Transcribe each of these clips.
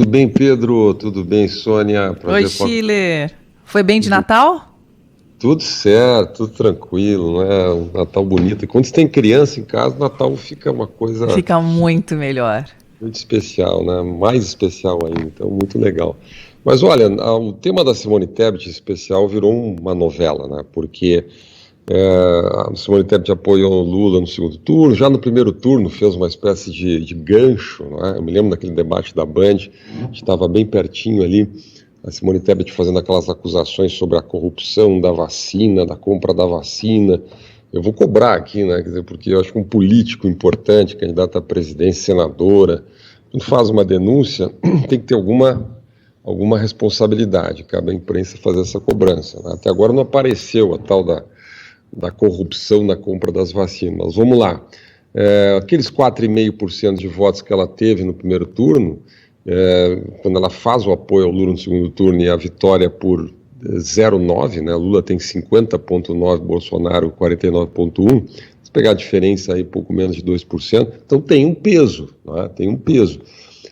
Tudo bem, Pedro? Tudo bem, Sônia? Oi, Schiller. Foi bem de Natal? Tudo certo, tudo tranquilo, né? Um Natal bonito. E quando você tem criança em casa, o Natal fica uma coisa Fica muito melhor. muito especial, né? Mais especial ainda, então muito legal. Mas olha, o tema da Simone Tebet especial virou uma novela, né? Porque a Simone Tebet apoiou o Lula no segundo turno, já no primeiro turno fez uma espécie de gancho, né? Eu me lembro daquele debate da Band, estava bem pertinho ali, a Simone Tebet fazendo aquelas acusações sobre a corrupção da vacina, da compra da vacina. Eu vou cobrar aqui, né? Quer dizer, porque eu acho que um político importante, candidato à presidência, senadora, quando faz uma denúncia, tem que ter alguma responsabilidade, cabe à imprensa fazer essa cobrança, né? Até agora não apareceu a tal da corrupção na compra das vacinas. Mas vamos lá. Aqueles 4,5% de votos que ela teve no primeiro turno, quando ela faz o apoio ao Lula no segundo turno e a vitória por 0,9, né? Lula tem 50,9, Bolsonaro 49,1, se pegar a diferença aí pouco menos de 2%, então tem um peso, né? Tem um peso.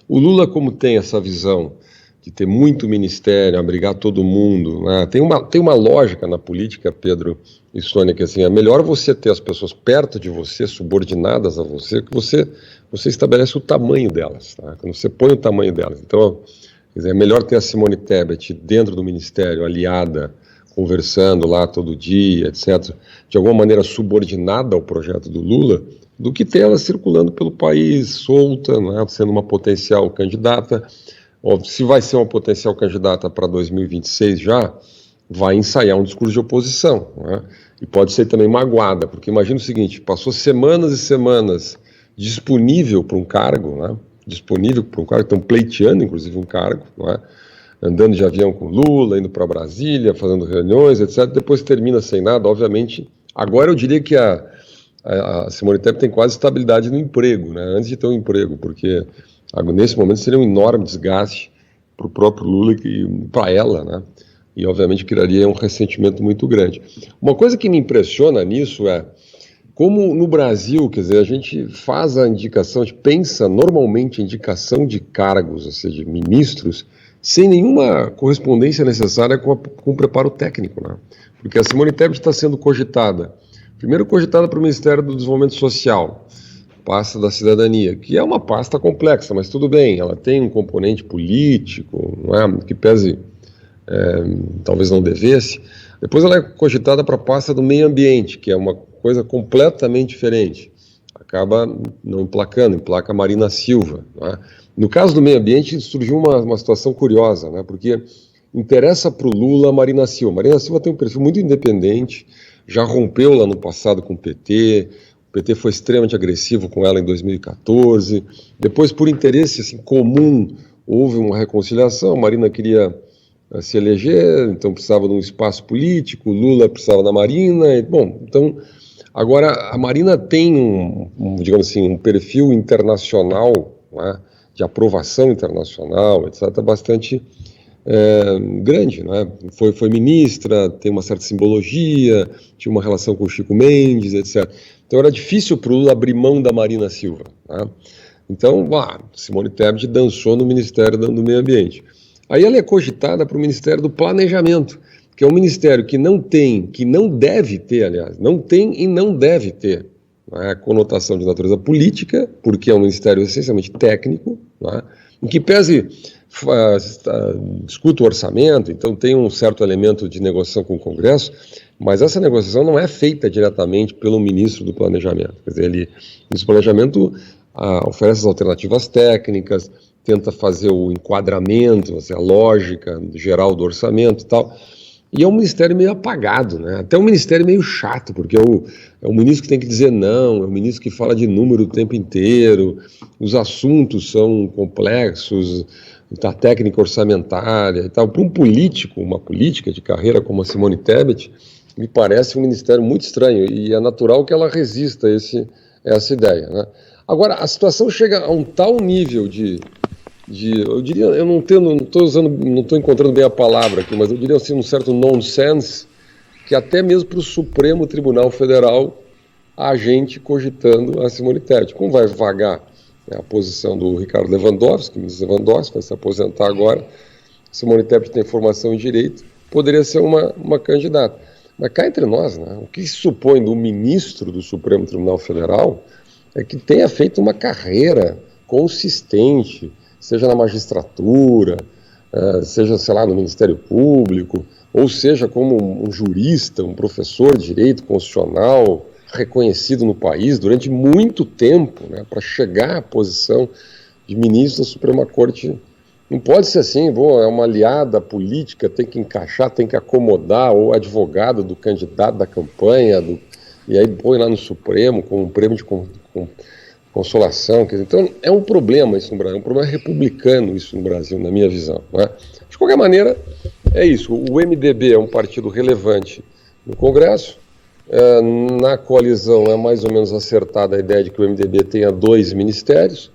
O Lula, como tem essa visão de ter muito ministério, abrigar todo mundo, né? Tem uma lógica na política, Pedro e Sônia, que assim, é melhor você ter as pessoas perto de você, subordinadas a você, que você estabelece o tamanho delas, tá? Quando você põe o tamanho delas. Então, quer dizer, é melhor ter a Simone Tebet dentro do ministério, aliada, conversando lá todo dia, etc., de alguma maneira subordinada ao projeto do Lula, do que ter ela circulando pelo país, solta, né? Sendo uma potencial candidata. Se vai ser uma potencial candidata para 2026 já, vai ensaiar um discurso de oposição, né? E pode ser também magoada, porque imagina o seguinte, passou semanas e semanas disponível para um cargo, né? Estão pleiteando inclusive um cargo, né? Andando de avião com Lula, indo para Brasília, fazendo reuniões, etc. Depois termina sem nada, obviamente. Agora eu diria que a Simone Tebet tem quase estabilidade no emprego, né? Antes de ter um emprego, porque nesse momento seria um enorme desgaste para o próprio Lula e para ela, né? E obviamente criaria um ressentimento muito grande. Uma coisa que me impressiona nisso é como no Brasil, quer dizer, a gente faz a indicação, a gente pensa normalmente a indicação de cargos, ou seja, de ministros, sem nenhuma correspondência necessária com o preparo técnico, né? Porque a Simone Tebet está sendo cogitada, primeiro cogitada para o Ministério do Desenvolvimento Social, pasta da cidadania, que é uma pasta complexa, mas tudo bem, ela tem um componente político, não é, que pese, talvez não devesse. Depois ela é cogitada para a pasta do meio ambiente, que é uma coisa completamente diferente, acaba não emplacando, emplaca a Marina Silva, não é? No caso do meio ambiente surgiu uma situação curiosa, né? Porque interessa para o Lula a Marina Silva. Marina Silva tem um perfil muito independente, já rompeu lá no passado com o PT, o PT foi extremamente agressivo com ela em 2014, depois por interesse assim, comum houve uma reconciliação, a Marina queria se eleger, então precisava de um espaço político, Lula precisava da Marina, então agora a Marina tem digamos assim, um perfil internacional, né, de aprovação internacional, etc., bastante grande, né? Foi ministra, tem uma certa simbologia, tinha uma relação com o Chico Mendes, etc. Então era difícil para o Lula abrir mão da Marina Silva, né? Então, Simone Tebet dançou no Ministério do Meio Ambiente. Aí ela é cogitada para o Ministério do Planejamento, que é um ministério que não deve ter, aliás, não tem e não deve ter, né, conotação de natureza política, porque é um ministério essencialmente técnico, né, em que pese discuta o orçamento, então tem um certo elemento de negociação com o Congresso, mas essa negociação não é feita diretamente pelo ministro do Planejamento. Quer dizer, o ministro do Planejamento oferece as alternativas técnicas, tenta fazer o enquadramento, assim, a lógica geral do orçamento e tal. E é um ministério meio apagado, né? Até um ministério meio chato, porque é o ministro que tem que dizer não, é o ministro que fala de número o tempo inteiro, os assuntos são complexos, a técnica orçamentária e tal. Para um político, uma política de carreira como a Simone Tebet, me parece um ministério muito estranho e é natural que ela resista a essa ideia, né? Agora, a situação chega a um tal nível eu diria, eu não estou encontrando bem a palavra aqui, mas eu diria assim, um certo nonsense, que até mesmo para o Supremo Tribunal Federal há gente cogitando a Simone Tebet. Como vai vagar é a posição do Ricardo Lewandowski, o ministro Lewandowski vai se aposentar agora. Simone Tebet tem formação em direito, poderia ser uma candidata. Mas cá entre nós, né, o que se supõe do ministro do Supremo Tribunal Federal é que tenha feito uma carreira consistente, seja na magistratura, seja, sei lá, no Ministério Público, ou seja como um jurista, um professor de direito constitucional reconhecido no país durante muito tempo, né, para chegar à posição de ministro da Suprema Corte. Não pode ser assim, é uma aliada política, tem que encaixar, tem que acomodar o advogado do candidato da campanha, e aí põe lá no Supremo com um prêmio de consolação. Então é um problema isso no Brasil, é um problema republicano isso no Brasil, na minha visão. Né? De qualquer maneira, é isso. O MDB é um partido relevante no Congresso. Na coalizão é mais ou menos acertada a ideia de que o MDB tenha 2 ministérios.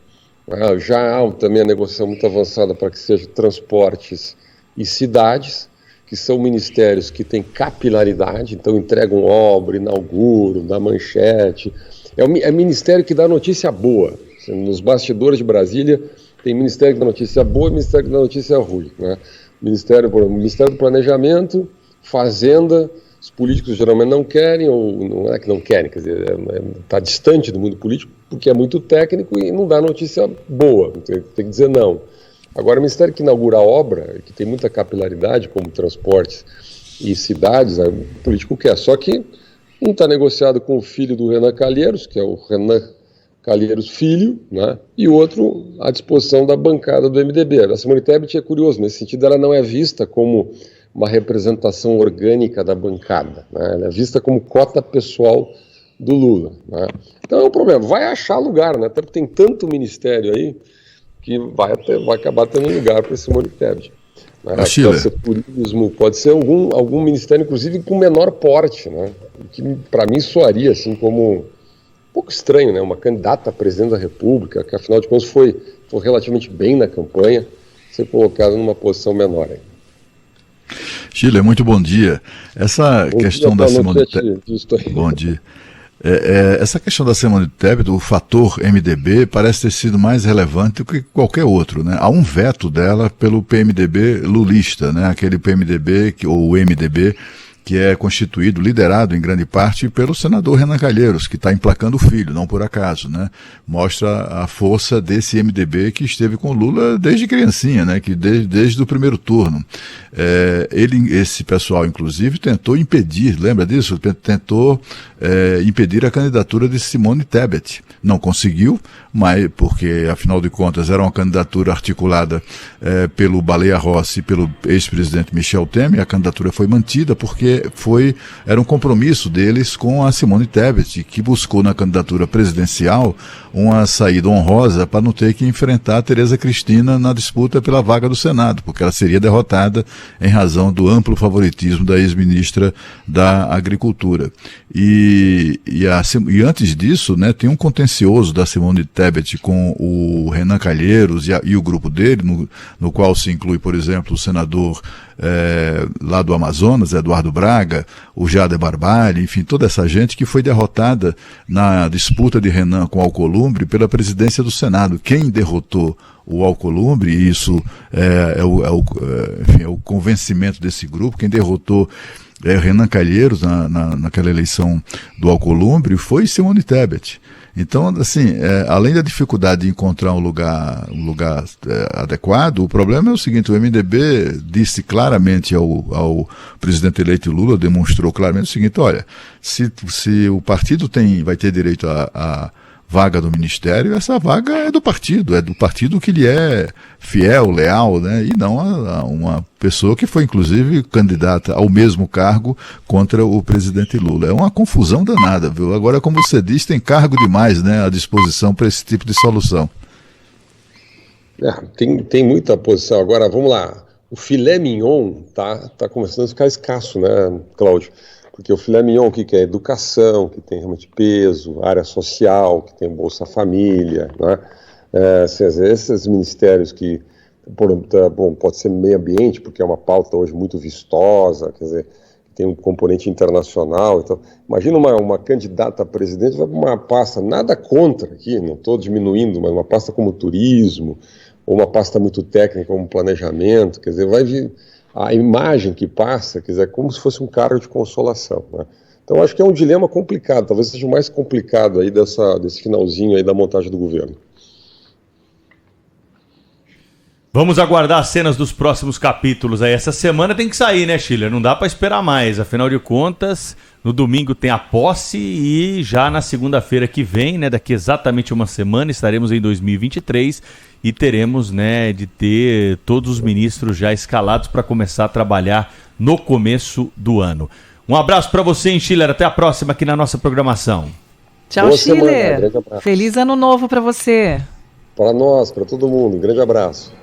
Já há também a negociação muito avançada para que seja transportes e cidades, que são ministérios que têm capilaridade, então entregam obra, inauguram, dá manchete. É ministério que dá notícia boa. Nos bastidores de Brasília tem ministério que dá notícia boa e ministério que dá notícia ruim. Né? Ministério do Planejamento, Fazenda, os políticos geralmente não querem, ou não é que não querem, quer dizer, está distante do mundo político, porque é muito técnico e não dá notícia boa, tem que dizer não. Agora, o Ministério que inaugura a obra, que tem muita capilaridade, como transportes e cidades, o político quer, só que um está negociado com o filho do Renan Calheiros, que é o Renan Calheiros Filho, né? E o outro à disposição da bancada do MDB. A Simone Tebet é curioso, nesse sentido ela não é vista como uma representação orgânica da bancada, né? Ela é vista como cota pessoal do Lula, né? Então é um problema, vai achar lugar, né? Até porque tem tanto ministério aí que vai acabar tendo lugar para Simone Tebet. Pode ser turismo, pode ser algum ministério, inclusive com menor porte, né? Que para mim soaria assim como um pouco estranho, né? Uma candidata a presidente da República, que afinal de contas foi relativamente bem na campanha, ser colocada numa posição menor aí. Chile, muito bom dia. Essa questão da Simone Tebet. Bom dia. Essa questão da Simone Tebet, o fator MDB, parece ter sido mais relevante do que qualquer outro, né? Há um veto dela pelo PMDB lulista, né? Aquele PMDB, ou o MDB, que é constituído, liderado em grande parte pelo senador Renan Calheiros, que está emplacando o filho, não por acaso, né? Mostra a força desse MDB que esteve com Lula desde criancinha, né? Que desde o primeiro turno. Esse pessoal, inclusive, tentou impedir, lembra disso? Tentou impedir a candidatura de Simone Tebet. Não conseguiu, mas porque, afinal de contas, era uma candidatura articulada pelo Baleia Rossi e pelo ex-presidente Michel Temer. A candidatura foi mantida porque era um compromisso deles com a Simone Tebet, que buscou na candidatura presidencial uma saída honrosa para não ter que enfrentar a Tereza Cristina na disputa pela vaga do Senado, porque ela seria derrotada em razão do amplo favoritismo da ex-ministra da Agricultura. E antes disso, né, tem um contencioso da Simone Tebet com o Renan Calheiros e o grupo dele, no qual se inclui, por exemplo, o senador lá do Amazonas, Eduardo Braga, o Jader Barbalho, enfim, toda essa gente que foi derrotada na disputa de Renan com Alcolumbre pela presidência do Senado. Quem derrotou o Alcolumbre, e isso enfim, é o convencimento desse grupo, quem derrotou Renan Calheiros naquela eleição do Alcolumbre foi Simone Tebet. Então, assim, além da dificuldade de encontrar um lugar adequado, o problema é o seguinte: o MDB disse claramente ao presidente eleito Lula, demonstrou claramente o seguinte: olha, se o partido vai ter direito a vaga do ministério, essa vaga é do partido que lhe é fiel, leal, né? E não a uma pessoa que foi inclusive candidata ao mesmo cargo contra o presidente Lula. É uma confusão danada, viu? Agora, como você diz, tem cargo demais, né, à disposição para esse tipo de solução. Tem muita posição. Agora, vamos lá. O filé mignon tá começando a ficar escasso, né, Cláudio? Porque o filé mignon, que é educação, que tem realmente peso, área social, que tem Bolsa Família, né? Esses ministérios que, pode ser meio ambiente, porque é uma pauta hoje muito vistosa, quer dizer, tem um componente internacional. Então, imagina uma candidata a presidente, vai para uma pasta, nada contra aqui, não estou diminuindo, mas uma pasta como turismo, ou uma pasta muito técnica como planejamento, quer dizer, vai vir a imagem que passa, quer dizer, é como se fosse um cargo de consolação, né? Então, acho que é um dilema complicado, talvez seja o mais complicado aí desse finalzinho aí da montagem do governo. Vamos aguardar as cenas dos próximos capítulos aí. Essa semana tem que sair, né, Schiller? Não dá para esperar mais. Afinal de contas, no domingo tem a posse e já na segunda-feira que vem, né, daqui exatamente uma semana, estaremos em 2023 e teremos, né, de ter todos os ministros já escalados para começar a trabalhar no começo do ano. Um abraço para você, hein, Schiller. Até a próxima aqui na nossa programação. Tchau, Boa Schiller. Semana, grande abraço. Feliz ano novo para você. Para nós, para todo mundo, um grande abraço.